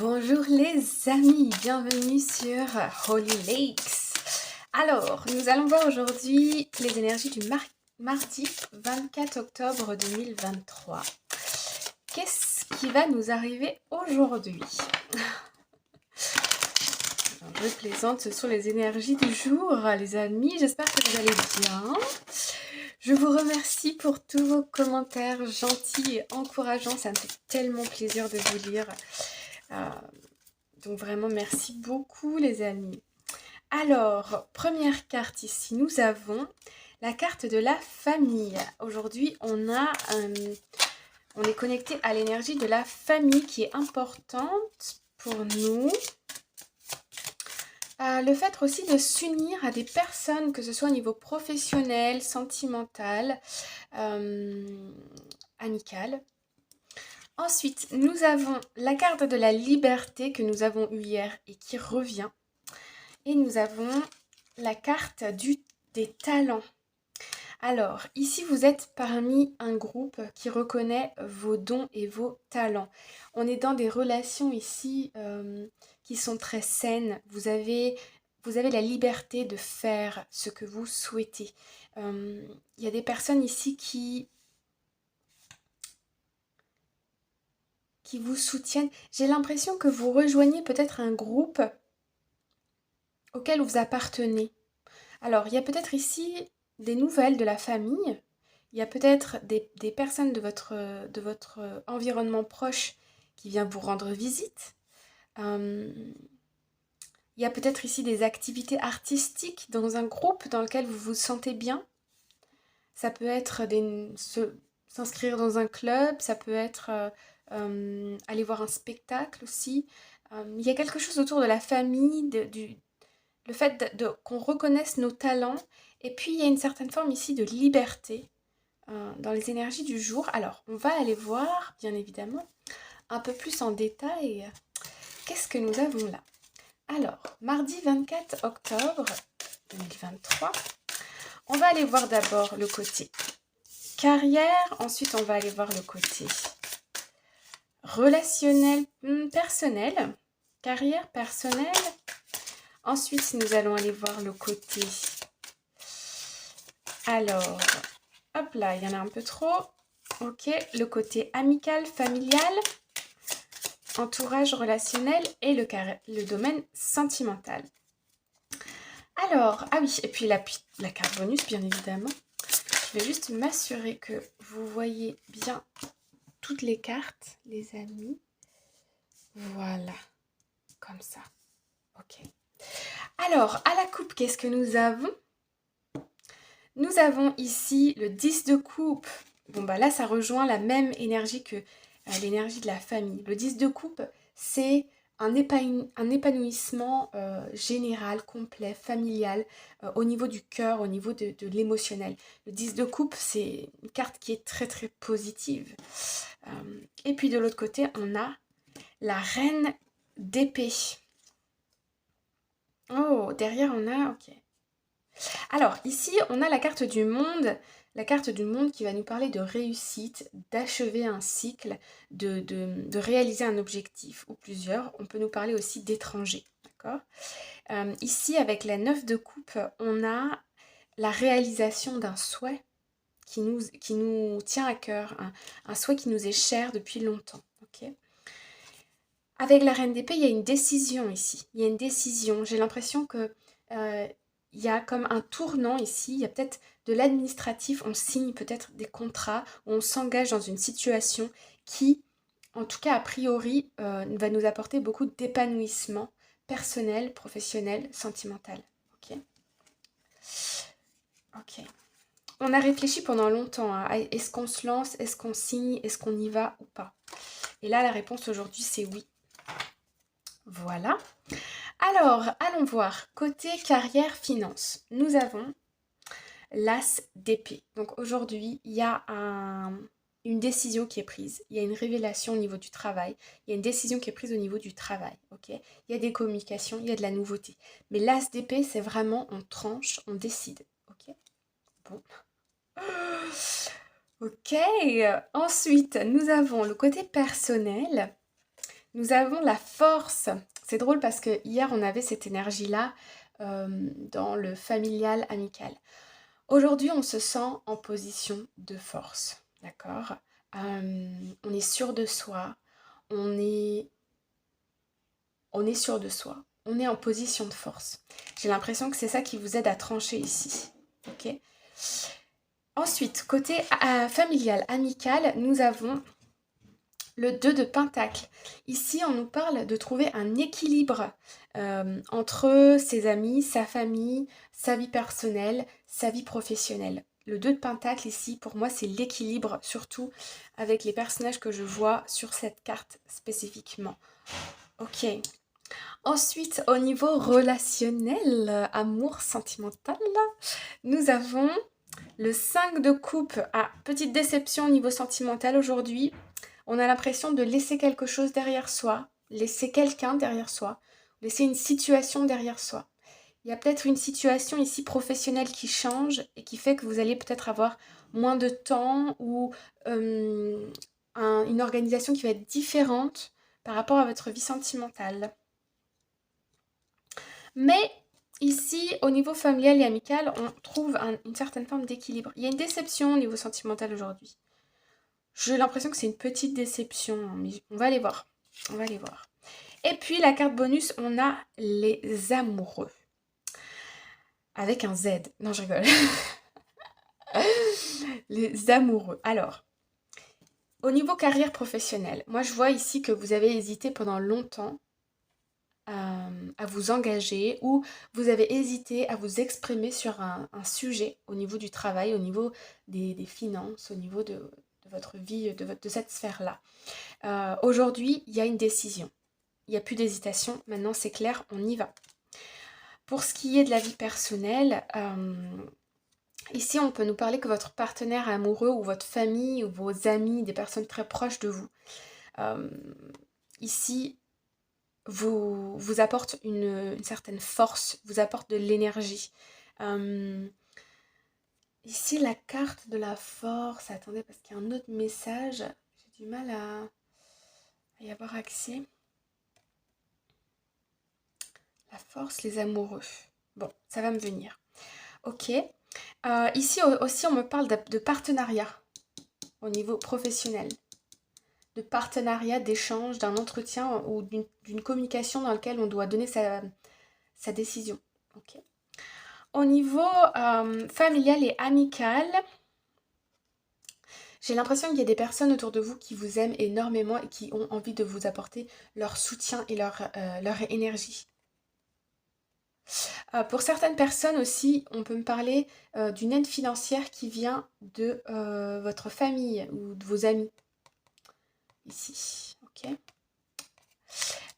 Bonjour les amis, bienvenue sur Holy Lakes. Alors, nous allons voir aujourd'hui les énergies du mardi 24 octobre 2023. Qu'est-ce qui va nous arriver aujourd'hui? Je plaisante, ce sont les énergies du jour, les amis. J'espère que vous allez bien. Je vous remercie pour tous vos commentaires gentils et encourageants. Ça me fait tellement plaisir de vous lire. Donc vraiment, merci beaucoup les amis. Alors, première carte ici, nous avons la carte de la famille. Aujourd'hui, on est connecté à l'énergie de la famille qui est importante pour nous. Le fait aussi de s'unir à des personnes, que ce soit au niveau professionnel, sentimental, amical. Ensuite, nous avons la carte de la liberté que nous avons eue hier et qui revient. Et nous avons la carte des talents. Alors, ici, vous êtes parmi un groupe qui reconnaît vos dons et vos talents. On est dans des relations ici qui sont très saines. Vous avez la liberté de faire ce que vous souhaitez. Il y a des personnes ici qui vous soutiennent. J'ai l'impression que vous rejoignez peut-être un groupe auquel vous appartenez. Alors, il y a peut-être ici des nouvelles de la famille. Il y a peut-être des personnes de votre environnement proche qui viennent vous rendre visite. Il y a peut-être ici des activités artistiques dans un groupe dans lequel vous vous sentez bien. Ça peut être s'inscrire dans un club, ça peut être aller voir un spectacle aussi. Il y a quelque chose autour de la famille, le fait qu'on reconnaisse nos talents. Et puis, il y a une certaine forme ici de liberté dans les énergies du jour. Alors, on va aller voir, bien évidemment, un peu plus en détail, qu'est-ce que nous avons là. Alors, mardi 24 octobre 2023, on va aller voir d'abord le côté carrière. Ensuite, on va aller voir le côté relationnel, personnel. Carrière, personnelle. Ensuite, nous allons aller voir le côté... Alors, hop là, il y en a un peu trop. Ok, le côté amical, familial, entourage relationnel et le domaine sentimental. Alors, ah oui, et puis la carte bonus, bien évidemment. Je vais juste m'assurer que vous voyez bien toutes les cartes, les amis. Voilà, comme ça. Ok. Alors, à la coupe, qu'est-ce que nous avons ? Nous avons ici le 10 de coupe. Bon, bah là, ça rejoint la même énergie que l'énergie de la famille. Le 10 de coupe, c'est un épanouissement général, complet, familial, au niveau du cœur, au niveau de l'émotionnel. Le 10 de coupe, c'est une carte qui est très, très positive. Et puis, de l'autre côté, on a la reine d'épée. Oh, derrière, on a... Ok. Alors, ici, on a la carte du monde qui va nous parler de réussite, d'achever un cycle, de réaliser un objectif ou plusieurs. On peut nous parler aussi d'étrangers, d'accord ? Ici, avec la 9 de coupe, on a la réalisation d'un souhait qui nous tient à cœur, un souhait qui nous est cher depuis longtemps, ok ? Avec la reine d'épée, il y a une décision ici. Il y a une décision. J'ai l'impression que il y a comme un tournant ici. Il y a peut-être de l'administratif. On signe peut-être des contrats où on s'engage dans une situation qui, en tout cas a priori, va nous apporter beaucoup d'épanouissement personnel, professionnel, sentimental. Ok. Ok. On a réfléchi pendant longtemps à est-ce qu'on se lance, est-ce qu'on signe, est-ce qu'on y va ou pas. Et là, la réponse aujourd'hui, c'est oui. Voilà. Alors, allons voir. Côté carrière, finance, nous avons l'as d'épée. Donc aujourd'hui, il y a une décision qui est prise. Il y a une révélation au niveau du travail. Il y a une décision qui est prise au niveau du travail. Ok ? Il y a des communications, il y a de la nouveauté. Mais l'as d'épée, c'est vraiment on tranche, on décide. Ok ? Bon. Ok. Ensuite, nous avons le côté personnel. nous avons la force. C'est drôle parce que hier, on avait cette énergie-là dans le familial amical. Aujourd'hui, on se sent en position de force, d'accord? On est sûr de soi, on est, on est sûr de soi, on est en position de force. J'ai l'impression que c'est ça qui vous aide à trancher ici, ok? Ensuite, côté familial, amical, nous avons le 2 de Pentacle. Ici, on nous parle de trouver un équilibre entre ses amis, sa famille, sa vie personnelle, sa vie professionnelle. Le 2 de Pentacle ici, pour moi, c'est l'équilibre, surtout avec les personnages que je vois sur cette carte spécifiquement. Ok. Ensuite, au niveau relationnel, amour sentimental, nous avons le 5 de coupe. Ah, petite déception au niveau sentimental aujourd'hui. On a l'impression de laisser quelque chose derrière soi, laisser quelqu'un derrière soi, laisser une situation derrière soi. Il y a peut-être une situation ici professionnelle qui change et qui fait que vous allez peut-être avoir moins de temps ou une organisation qui va être différente par rapport à votre vie sentimentale. Mais ici, au niveau familial et amical, on trouve une certaine forme d'équilibre. Il y a une déception au niveau sentimental aujourd'hui. J'ai l'impression que c'est une petite déception, mais on va aller voir. On va aller voir. Et puis, la carte bonus, on a les amoureux. Avec un Z. Non, je rigole. Les amoureux. Alors, au niveau carrière professionnelle, moi, je vois ici que vous avez hésité pendant longtemps à vous engager ou vous avez hésité à vous exprimer sur un sujet au niveau du travail, au niveau des finances, au niveau de votre vie, de cette sphère-là. Aujourd'hui, il y a une décision. Il n'y a plus d'hésitation. Maintenant, c'est clair, on y va. Pour ce qui est de la vie personnelle, ici, on peut nous parler que votre partenaire amoureux ou votre famille ou vos amis, des personnes très proches de vous, ici, vous apporte une certaine force, vous apporte de l'énergie. Ici, la carte de la force. Attendez, parce qu'il y a un autre message. J'ai du mal à y avoir accès. La force, les amoureux. Bon, ça va me venir. Ok. Ici aussi, on me parle de partenariat au niveau professionnel. De partenariat, d'échange, d'un entretien ou d'une communication dans laquelle on doit donner sa décision. Ok. Au niveau familial et amical, j'ai l'impression qu'il y a des personnes autour de vous qui vous aiment énormément et qui ont envie de vous apporter leur soutien et leur énergie. Pour certaines personnes aussi, on peut me parler d'une aide financière qui vient de votre famille ou de vos amis. Ici, ok.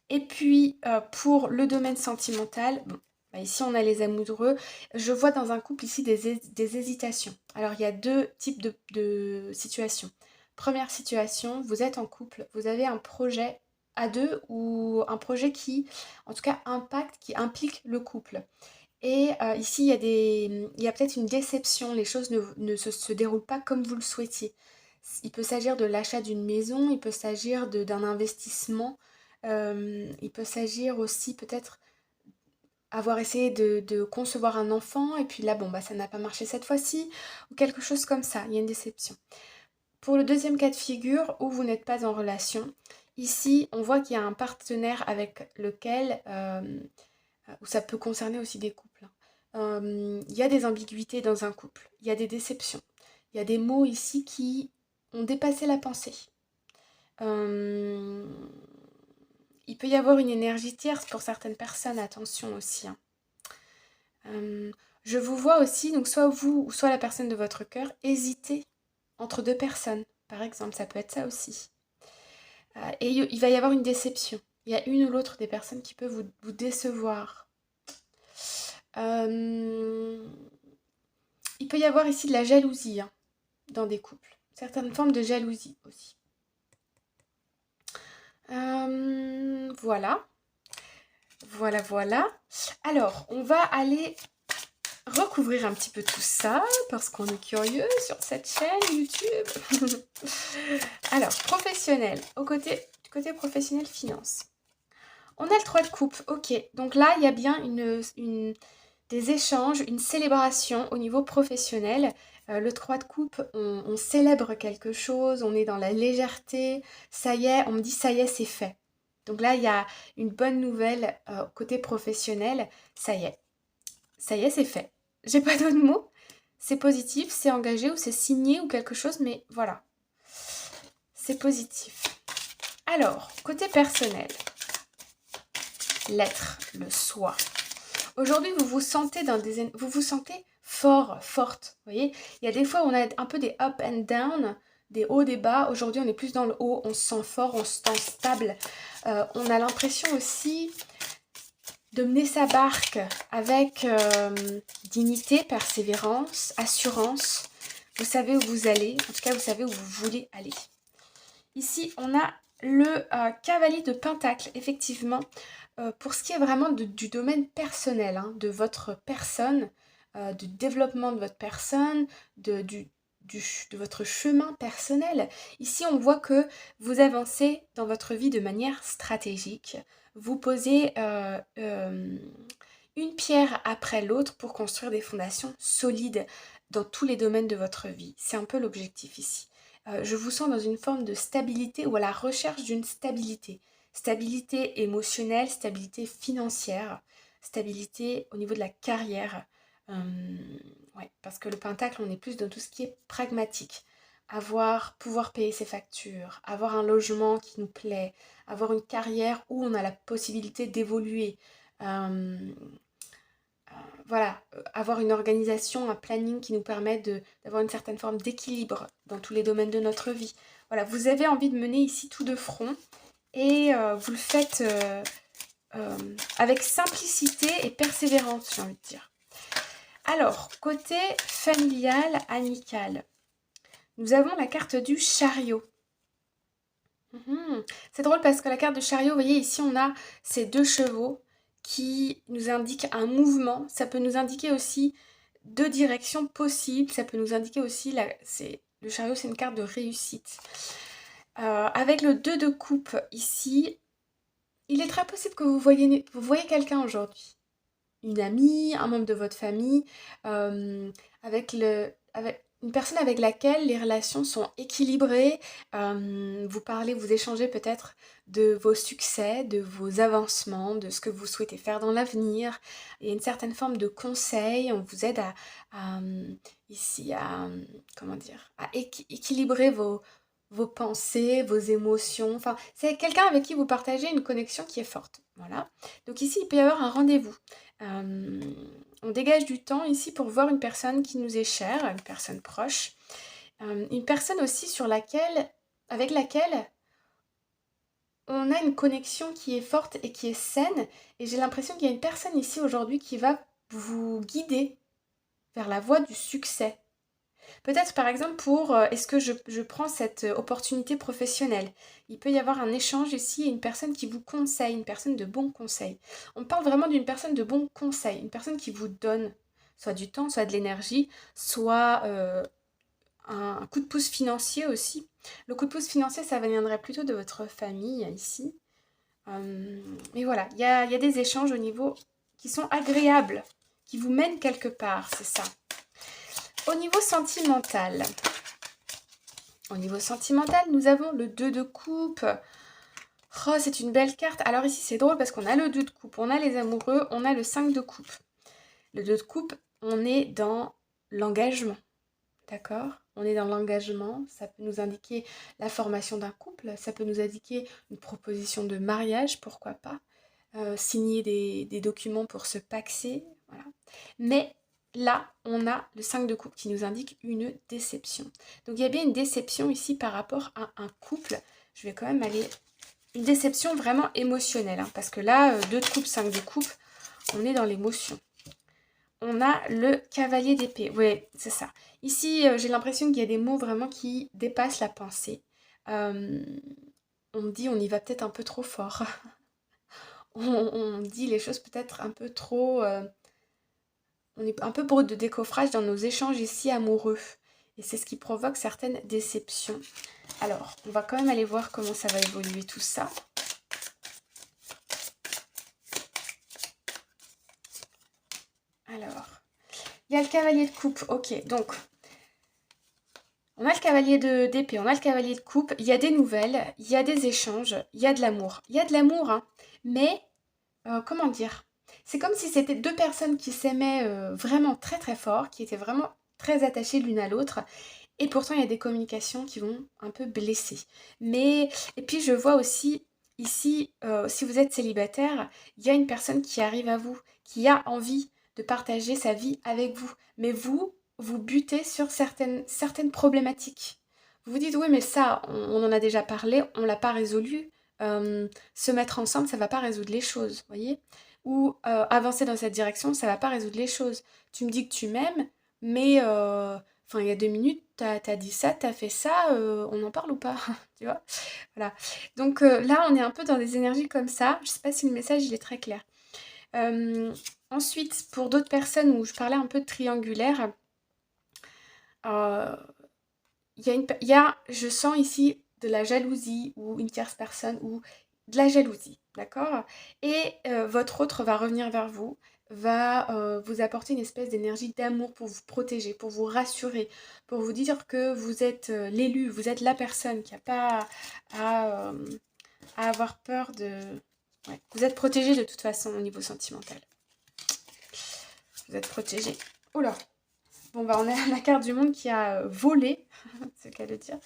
Et puis, pour le domaine sentimental, bon, bah ici on a les amoureux. Je vois dans un couple ici des hésitations. Alors, il y a deux types de situations. Première situation, vous êtes en couple, vous avez un projet à deux ou un projet qui, en tout cas, qui implique le couple. Et ici, il y a peut-être une déception, les choses ne se déroulent pas comme vous le souhaitiez. Il peut s'agir de l'achat d'une maison, il peut s'agir d'un investissement, il peut s'agir aussi peut-être avoir essayé de concevoir un enfant, et puis là, bon, bah, ça n'a pas marché cette fois-ci, ou quelque chose comme ça, il y a une déception. Pour le deuxième cas de figure, où vous n'êtes pas en relation, ici, on voit qu'il y a un partenaire avec lequel... ou ça peut concerner aussi des couples. Il y a des ambiguïtés dans un couple, il y a des déceptions, il y a des mots ici qui ont dépassé la pensée. Il peut y avoir une énergie tierce pour certaines personnes, attention aussi. Hein. Je vous vois aussi, donc soit vous ou soit la personne de votre cœur, hésiter entre deux personnes, par exemple, ça peut être ça aussi. Et il va y avoir une déception. Il y a une ou l'autre des personnes qui peut vous décevoir. Il peut y avoir ici de la jalousie hein, dans des couples. Certaines formes de jalousie aussi. Voilà. Voilà. Alors, on va aller recouvrir un petit peu tout ça parce qu'on est curieux sur cette chaîne YouTube. Alors, professionnel, Côté professionnel, finance. On a le 3 de coupe, ok. Donc là, il y a bien des échanges, une célébration au niveau professionnel. Le 3 de coupe, on célèbre quelque chose, on est dans la légèreté. Ça y est, on me dit ça y est, c'est fait. Donc là, il y a une bonne nouvelle côté professionnel. Ça y est, c'est fait. J'ai pas d'autres mots. C'est positif, c'est engagé ou c'est signé ou quelque chose, mais voilà. C'est positif. Alors, côté personnel, l'être, le soi. Aujourd'hui, vous vous sentez fort, forte. Vous voyez, il y a des fois où on a un peu des up and down, des hauts, des bas. Aujourd'hui, on est plus dans le haut, on se sent fort, on se sent stable. On a l'impression aussi de mener sa barque avec dignité, persévérance, assurance. Vous savez où vous allez, en tout cas, vous savez où vous voulez aller. Ici, on a le cavalier de Pentacle, effectivement, pour ce qui est vraiment du domaine personnel, hein, de votre personne, du développement de votre personne, de votre chemin personnel. Ici, on voit que vous avancez dans votre vie de manière stratégique. Vous posez une pierre après l'autre pour construire des fondations solides dans tous les domaines de votre vie. C'est un peu l'objectif ici. Je vous sens dans une forme de stabilité ou à la recherche d'une stabilité. Stabilité émotionnelle, stabilité financière, stabilité au niveau de la carrière. Ouais, parce que le pentacle, on est plus dans tout ce qui est pragmatique. Pouvoir payer ses factures, avoir un logement qui nous plaît, avoir une carrière où on a la possibilité d'évoluer. Euh, voilà, avoir une organisation, un planning qui nous permet d'avoir une certaine forme d'équilibre dans tous les domaines de notre vie. Voilà, vous avez envie de mener ici tout de front et vous le faites avec simplicité et persévérance, j'ai envie de dire. Alors, côté familial, amical, nous avons la carte du chariot. C'est drôle parce que la carte du chariot, vous voyez, ici on a ces 2 chevaux qui nous indiquent un mouvement. Ça peut nous indiquer aussi 2 directions possibles. Ça peut nous indiquer aussi, le chariot, c'est une carte de réussite. Avec le 2 de coupe ici, il est très possible que vous voyez quelqu'un aujourd'hui. Une amie, un membre de votre famille, avec une personne avec laquelle les relations sont équilibrées. Vous parlez, vous échangez peut-être de vos succès, de vos avancements, de ce que vous souhaitez faire dans l'avenir. Il y a une certaine forme de conseil. On vous aide ici à comment dire, à équilibrer vos pensées, vos émotions. Enfin, c'est quelqu'un avec qui vous partagez une connexion qui est forte. Voilà. Donc ici, il peut y avoir un rendez-vous. On dégage du temps ici pour voir une personne qui nous est chère, une personne proche, une personne aussi avec laquelle on a une connexion qui est forte et qui est saine. Et j'ai l'impression qu'il y a une personne ici aujourd'hui qui va vous guider vers la voie du succès. Peut-être par exemple pour est-ce que je prends cette opportunité professionnelle. Il peut y avoir un échange ici, une personne qui vous conseille, une personne de bon conseil. On parle vraiment d'une personne de bon conseil, une personne qui vous donne soit du temps, soit de l'énergie, soit un coup de pouce financier aussi. Le coup de pouce financier, ça viendrait plutôt de votre famille ici. Mais voilà, il y a des échanges au niveau qui sont agréables, qui vous mènent quelque part, c'est ça. Au niveau sentimental, nous avons le 2 de coupe. Oh, c'est une belle carte. Alors ici, c'est drôle parce qu'on a le 2 de coupe, on a les amoureux, on a le 5 de coupe. Le 2 de coupe, on est dans l'engagement. D'accord? On est dans l'engagement. Ça peut nous indiquer la formation d'un couple. Ça peut nous indiquer une proposition de mariage, pourquoi pas. Signer des documents pour se paxer. Voilà. Mais là, on a le 5 de coupe qui nous indique une déception. Donc il y a bien une déception ici par rapport à un couple. Je vais quand même aller... Une déception vraiment émotionnelle. Hein, parce que là, 2 de coupe, 5 de coupe, on est dans l'émotion. On a le cavalier d'épée. Oui, c'est ça. Ici, j'ai l'impression qu'il y a des mots vraiment qui dépassent la pensée. On me dit on y va peut-être un peu trop fort. on dit les choses peut-être un peu trop... on est un peu brut de décoffrage dans nos échanges ici amoureux. et c'est ce qui provoque certaines déceptions. Alors, on va quand même aller voir comment ça va évoluer tout ça. Alors, il y a le cavalier de coupe. Ok, donc, on a le cavalier d'épée, on a le cavalier de coupe. Il y a des nouvelles, il y a des échanges, il y a de l'amour. Il y a de l'amour, hein, mais, comment dire? C'est comme si c'était deux personnes qui s'aimaient vraiment très très fort, qui étaient vraiment très attachées l'une à l'autre. Et pourtant, il y a des communications qui vont un peu blesser. Mais, et puis je vois aussi ici, si vous êtes célibataire, il y a une personne qui arrive à vous, qui a envie de partager sa vie avec vous. Mais vous, vous butez sur certaines problématiques. Vous vous dites, oui, mais ça, on en a déjà parlé, on ne l'a pas résolu. Se mettre ensemble, ça ne va pas résoudre les choses, voyez? Ou avancer dans cette direction, ça ne va pas résoudre les choses. Tu me dis que tu m'aimes, mais enfin, il y a 2 minutes, t'as dit ça, t'as fait ça, on en parle ou pas? Tu vois? Voilà. Donc là, on est un peu dans des énergies comme ça. Je sais pas si le message, il est très clair. Euh, Ensuite, pour d'autres personnes où je parlais un peu de triangulaire, euh, je sens ici de la jalousie ou une tierce personne ou de la jalousie, d'accord? Et votre autre va revenir vers vous, va vous apporter une espèce d'énergie d'amour pour vous protéger, pour vous rassurer, pour vous dire que vous êtes l'élu, vous êtes la personne qui n'a pas à, à avoir peur de... Ouais. Vous êtes protégé de toute façon au niveau sentimental. Vous êtes protégé. Oula. Bon, bah on a la carte du monde qui a volé, c'est le cas de dire.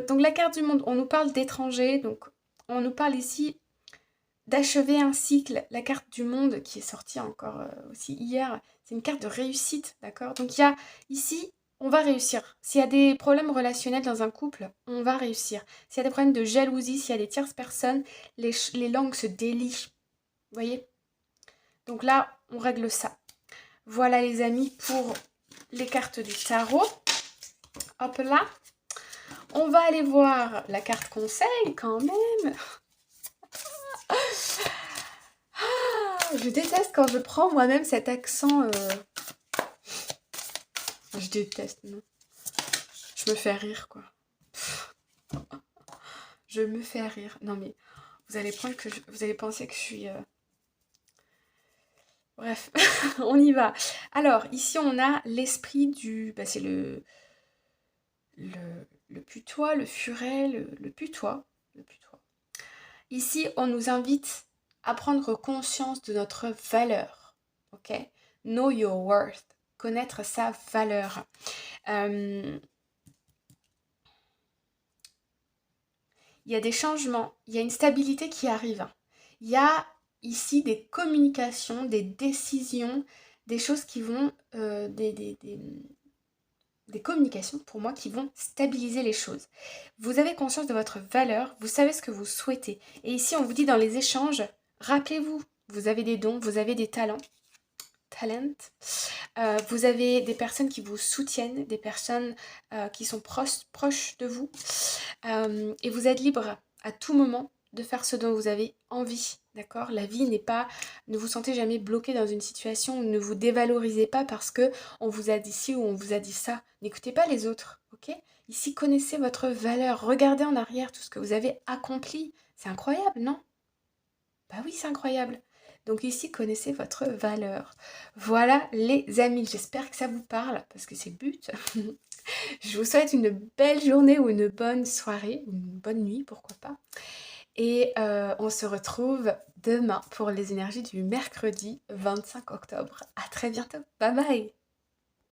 Donc la carte du monde, on nous parle d'étrangers, donc on nous parle ici d'achever un cycle. La carte du monde qui est sortie encore aussi hier, c'est une carte de réussite, d'accord? Donc il y a ici, on va réussir. S'il y a des problèmes relationnels dans un couple, on va réussir. S'il y a des problèmes de jalousie, s'il y a des tierces personnes, les langues se délient, vous voyez? Donc là, on règle ça. Voilà les amis pour les cartes du tarot. Hop là. On va aller voir la carte conseil quand même. Je déteste quand je prends moi-même cet accent. Je déteste, non. Je me fais rire, quoi. Je me fais rire. Non, mais vous allez vous allez penser que je suis... Bref, on y va. Alors, ici, on a l'esprit du... Bah, c'est le putois, le furet, le putois. Le putois. Ici, on nous invite à prendre conscience de notre valeur. Ok? Know your worth. Connaître sa valeur. Il y a des changements, il y a une stabilité qui arrive. Il y a ici des communications, des décisions, des choses qui vont... des communications pour moi qui vont stabiliser les choses. Vous avez conscience de votre valeur, vous savez ce que vous souhaitez. Et ici, on vous dit dans les échanges, rappelez-vous, vous avez des dons, vous avez des talents. Vous avez des personnes qui vous soutiennent, des personnes qui sont proches de vous. Et vous êtes libre à tout moment de faire ce dont vous avez envie, d'accord? La vie n'est pas... Ne vous sentez jamais bloqué dans une situation, ne vous dévalorisez pas parce que on vous a dit ci ou on vous a dit ça. N'écoutez pas les autres, ok? Ici, connaissez votre valeur, regardez en arrière tout ce que vous avez accompli. C'est incroyable, non? Bah oui, c'est incroyable. Donc ici, connaissez votre valeur. Voilà les amis, j'espère que ça vous parle, parce que c'est le but. Je vous souhaite une belle journée ou une bonne soirée, une bonne nuit, pourquoi pas. Et on se retrouve demain pour les énergies du mercredi 25 octobre. À très bientôt. Bye bye.